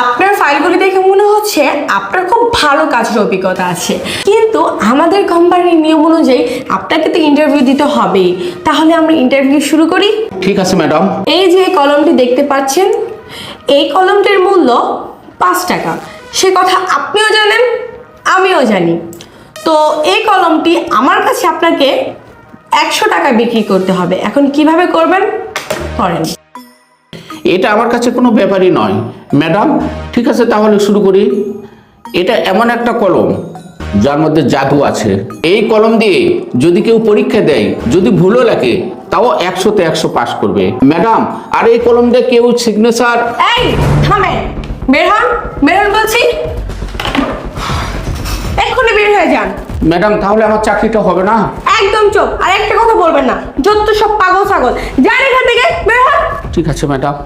আপনার ফাইলগুলি দেখে মনে হচ্ছে আপনার খুব ভালো কাজের অভিজ্ঞতা আছে, কিন্তু আমাদের কোম্পানির নিয়ম অনুযায়ী আপনাকে তো ইন্টারভিউ দিতে হবেই। তাহলে আমরা ইন্টারভিউ শুরু করি। ঠিক আছে ম্যাডাম। এই যে কলমটি দেখতে পাচ্ছেন, এই কলমটির মূল্য 5 টাকা। সে কথা আপনিও জানেন, আমিও জানি। তো এই কলমটি আমার কাছে আপনাকে 100 টাকা বিক্রি করতে হবে। এখন কিভাবে করবেন করেন। এটা আমার কাছে কোনো ব্যাপারই নয় ম্যাডাম। ঠিক আছে, তাহলে শুরু করি। এটা এমন একটা কলম যার মধ্যে জাদু আছে। এই কলম দিয়ে যদি কেউ পরীক্ষা দেয়, যদি ভুলও লাগে, তাও 100-তে 100 পাস করবে ম্যাডাম। আর এই কলম দিয়ে কেউ সিগনেচার... এই থামেন, বের হন, বের হন বলছি, এক্ষুনি বের হয়ে যান। ম্যাডাম, তাহলে আমার চাকরিটা হবে না? একদম চুপ, আর একটা কথা বলবেন না, যত সব পাগল ছাগল। যান এখান থেকে, বের হন। ঠিক আছে ম্যাডাম।